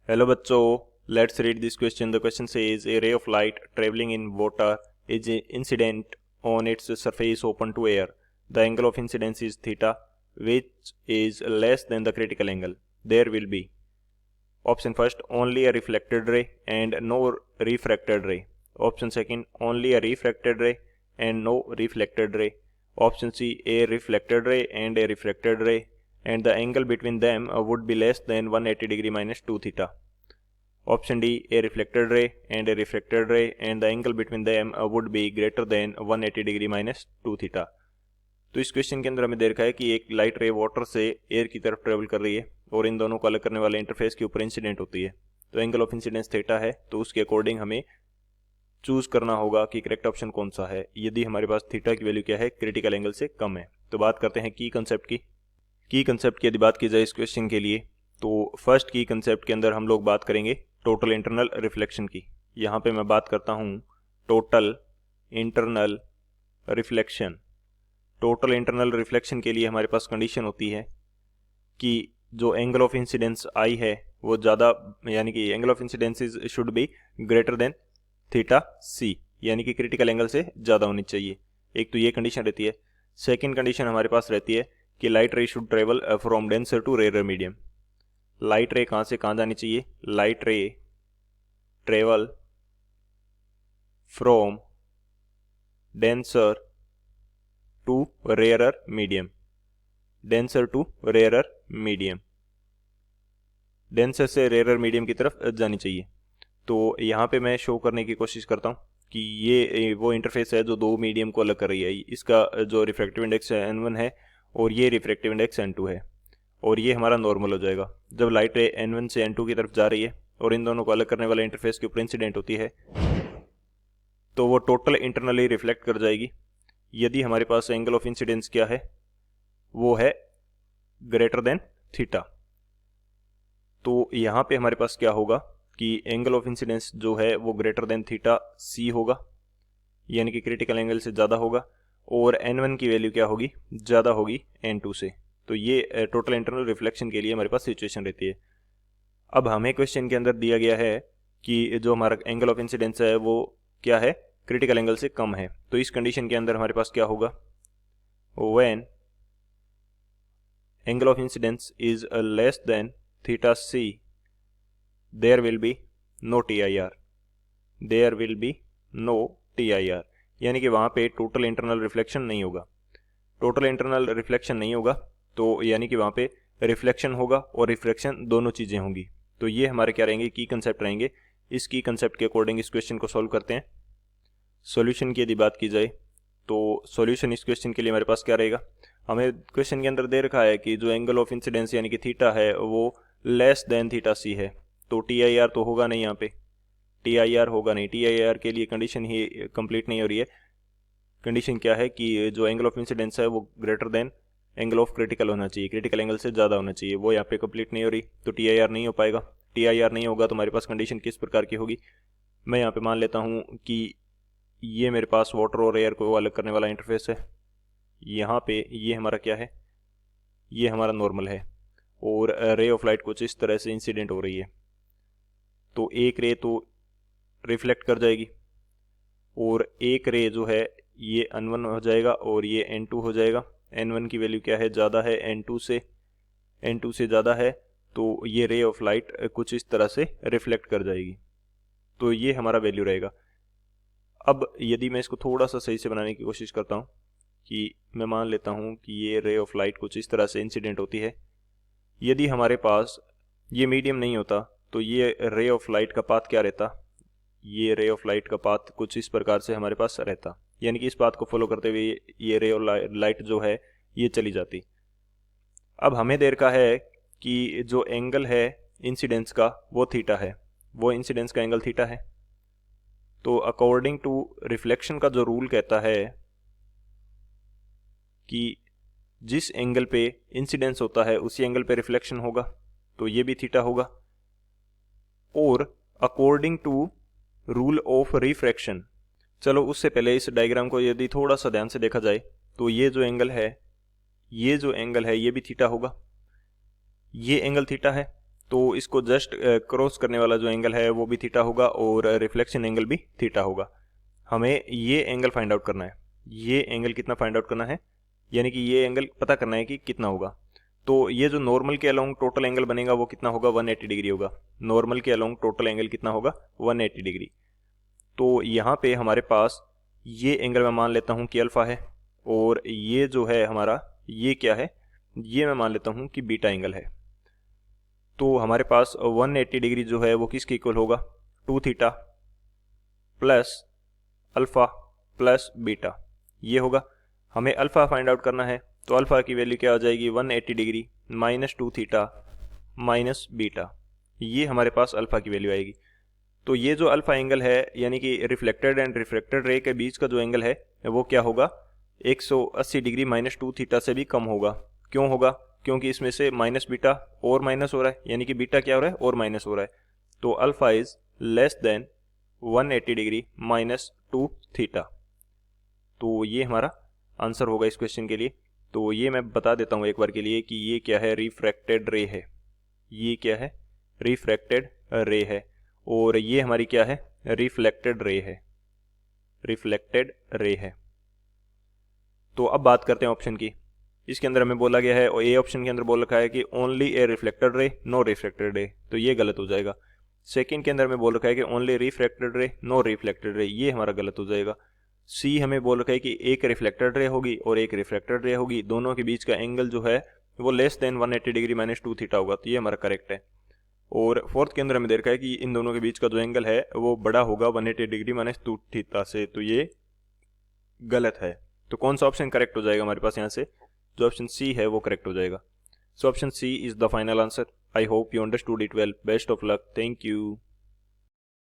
Hello बच्चों, let's read this question. The question says a ray of light travelling in water is incident on its surface open to air. The angle of incidence is theta which is less than the critical angle. There will be option first only a reflected ray and no refracted ray. Option second only a refracted ray and no reflected ray. Option C a reflected ray and a refracted ray, and the angle between them would be less than 180 degree minus 2 theta. Option D a reflected ray and a refracted ray, and the angle between them would be greater than 180 degree minus 2 theta. तो इस question के अंदर हमें दे रखा है कि एक light रे वाटर से एयर की तरफ ट्रेवल कर रही है और इन दोनों को अलग करने वाले इंटरफेस के ऊपर इंसिडेंट होती है. तो एंगल ऑफ इंसिडेंस थीटा है, तो उसके अकॉर्डिंग हमें चूज करना होगा कि करेक्ट ऑप्शन कौन सा है यदि हमारे पास थीटा की वैल्यू क्या है, क्रिटिकल एंगल से कम है. तो बात करते हैं की कंसेप्ट की. की कंसेप्ट की यदि बात की जाए इस क्वेश्चन के लिए, तो फर्स्ट की कंसेप्ट के अंदर हम लोग बात करेंगे टोटल इंटरनल रिफ्लेक्शन की. यहाँ पे मैं बात करता हूँ total internal reflection. Total internal reflection के लिए हमारे पास कंडीशन होती है कि जो एंगल ऑफ इंसिडेंस आई है वो ज़्यादा, यानी कि angle of incidence should be greater than theta C, यानी कि क्रिटिकल एंगल से ज़्यादा होनी चाहिए. एक तो ये कंडीशन रहती है. सेकेंड कंडीशन हमारे पास रहती है कि light ray should travel from denser to rare medium. Light ray कहाँ से कहाँ जानी चाहिए? Light ray travel from denser to rarer medium. Denser to rarer medium, denser से रेयरर मीडियम की तरफ जानी चाहिए. तो यहाँ पे मैं शो करने की कोशिश करता हूँ कि ये वो इंटरफेस है जो दो मीडियम को अलग कर रही है. इसका जो रिफ्रैक्टिव इंडेक्स N1 है और ये रिफ्रैक्टिव इंडेक्स N2 है, और ये हमारा नॉर्मल हो जाएगा. जब लाइट रे N1 से N2 की तरफ जा रही है और इन दोनों को अलग करने वाले इंटरफेस के ऊपर इंसिडेंट होती है, तो वो टोटल इंटरनली रिफ्लेक्ट कर जाएगी यदि हमारे पास एंगल ऑफ इंसिडेंस क्या है, वो है ग्रेटर देन थीटा. तो यहाँ पे हमारे पास क्या होगा कि एंगल ऑफ इंसिडेंस जो है वो ग्रेटर देन थीटा सी होगा, यानी कि क्रिटिकल एंगल से ज़्यादा होगा, और N1 की वैल्यू क्या होगी? ज़्यादा होगी N2 से. तो ये टोटल इंटरनल रिफ्लेक्शन के लिए हमारे पास सिचुएशन रहती है. अब हमें क्वेश्चन के अंदर दिया गया है कि जो हमारा एंगल ऑफ इंसिडेंस है वो क्या है? क्रिटिकल एंगल से कम है. तो इस कंडीशन के अंदर हमारे पास क्या होगा? When angle of incidence is less than theta C, there will be no TIR. There will be no TIR, यानी कि वहाँ पे टोटल इंटरनल रिफ्लेक्शन नहीं होगा. टोटल इंटरनल रिफ्लेक्शन नहीं होगा तो यानी कि वहाँ पे रिफ्लेक्शन होगा और रिफ्रैक्शन दोनों चीज़ें होंगी. तो ये हमारे क्या रहेंगे? की कंसेप्ट रहेंगे. इस की कंसेप्ट के अकॉर्डिंग इस क्वेश्चन को सॉल्व करते हैं. सॉल्यूशन की यदि बात की जाए तो सॉल्यूशन इस क्वेश्चन के लिए हमारे पास क्या रहेगा? हमें क्वेश्चन के अंदर दे रखा है कि जो एंगल ऑफ इंसिडेंस यानी कि थीटा है वो लेस देन थीटा सी है. तो TIR तो होगा नहीं, यहाँ पे TIR होगा नहीं. TIR के लिए कंडीशन ही कंप्लीट नहीं हो रही है. कंडीशन क्या है कि जो एंगल ऑफ इंसिडेंस है वो greater than angle of critical होना चाहिए, क्रिटिकल एंगल से ज़्यादा होना चाहिए. वो यहाँ पे कंप्लीट नहीं हो रही, तो TIR नहीं हो पाएगा. TIR नहीं होगा तो हमारे पास कंडीशन किस प्रकार की होगी? मैं यहाँ पे मान लेता हूँ कि ये मेरे पास वाटर और एयर को अलग करने वाला इंटरफेस है. यहाँ पे ये हमारा क्या है? ये हमारा नॉर्मल है, और रे ऑफ लाइट कुछ इस तरह से इंसिडेंट हो रही है. तो एक रे तो रिफ्लेक्ट कर जाएगी, और एक रे जो है ये N1 हो जाएगा और ये N2 हो जाएगा. N1 की वैल्यू क्या है? ज़्यादा है N2 से ज़्यादा है, तो ये रे ऑफ लाइट कुछ इस तरह से रिफ्लेक्ट कर जाएगी. तो ये हमारा वैल्यू रहेगा. अब यदि मैं इसको थोड़ा सा सही से बनाने की कोशिश करता हूँ कि मैं मान लेता हूँ कि ये रे ऑफ लाइट कुछ इस तरह से इंसिडेंट होती है. यदि हमारे पास ये मीडियम नहीं होता तो ये रे ऑफ लाइट का पाथ क्या रहता? ये रे ऑफ लाइट का पाथ कुछ इस प्रकार से हमारे पास रहता, यानी कि इस पाथ को फॉलो करते हुए ये रे ऑफ लाइट जो है ये चली जाती. अब हमें देर का है कि जो एंगल है इंसिडेंस का वो थीटा है, वो इंसिडेंस का एंगल थीटा है. तो अकॉर्डिंग टू रिफ्लेक्शन का जो रूल कहता है कि जिस एंगल पे इंसिडेंस होता है उसी एंगल पे रिफ्लेक्शन होगा, तो ये भी थीटा होगा. और according to rule of refraction, चलो उससे पहले इस डायग्राम को यदि थोड़ा सा ध्यान से देखा जाए तो ये जो एंगल है ये भी थीटा होगा. ये एंगल थीटा है, तो इसको जस्ट क्रॉस करने वाला जो एंगल है वो भी थीटा होगा और रिफ्लेक्शन एंगल भी थीटा होगा। हमें ये एंगल फाइंड आउट करना है, ये एंगल कितना फाइंड आउट करना है, यानी कि ये एंगल पता करना है कि कितना होगा। तो ये जो नॉर्मल के अलोंग टोटल एंगल बनेगा वो कितना होगा, 180 डिग्री होगा। नॉर्मल के अलोंग टोटल एंगल कितना होगा, 180 डिग्री। तो यहाँ पे हमारे पास ये एंगल मैं मान लेता हूँ कि अल्फ़ा है, और ये जो है हमारा ये क्या है, ये मैं मान लेता हूँ कि बीटा एंगल है। तो हमारे पास 180 डिग्री जो है वो किसके इक्वल होगा, 2 theta plus alpha plus beta, ये होगा। हमें अल्फ़ा फाइंड आउट करना है, तो अल्फ़ा की वैल्यू क्या हो जाएगी, 180 degree minus 2 theta minus beta, ये हमारे पास अल्फ़ा की वैल्यू आएगी। तो ये जो अल्फ़ा एंगल है यानी कि रिफ्लेक्टेड एंड रिफ्रैक्टेड रे के बीच का जो एंगल है वो क्या होगा, 180 डिग्री माइनस 2 थीटा से भी कम होगा। क्यों होगा, क्योंकि इसमें से माइनस बीटा और माइनस हो रहा है, यानी कि बीटा क्या हो रहा है, और माइनस हो रहा है। तो alpha is less then 180 degree minus 2 theta. तो ये हमारा आंसर होगा इस क्वेश्चन के लिए। तो ये मैं बता देता हूँ एक बार के लिए कि ये क्या है, रिफ्रैक्टेड रे है। ये क्या है, रिफ्रैक्टेड रे है, और ये हमारी क्या है, रिफ्लेक्टेड रे है, रिफ्लेक्टेड रे है। तो अब बात करते हैं ऑप्शन की। इसके अंदर हमें बोला गया है, और ए ऑप्शन के अंदर बोल रखा है कि only a reflected ray no reflected ray, तो ये गलत हो जाएगा। सेकंड के अंदर हमें बोल रखा है कि only reflected ray no reflected ray, ये हमारा गलत हो जाएगा। सी हमें बोल रखा है कि एक रिफ्लेक्टेड रे होगी और एक रिफ्रैक्टेड रे होगी, दोनों के बीच का एंगल जो है वो less than 180 degree minus 2 theta होगा, तो ये हमारा करेक्ट है। और फोर्थ के अंदर हमें दे रखा है कि इन दोनों के बीच का जो एंगल है वो बड़ा होगा 180 डिग्री माइनस 2 थीटा से, तो ये गलत है। तो कौन सा ऑप्शन करेक्ट हो जाएगा हमारे पास यहाँ से, जो ऑप्शन सी है वो करेक्ट हो जाएगा। So option C is the final answer. I hope you understood it well. Best of luck. Thank you.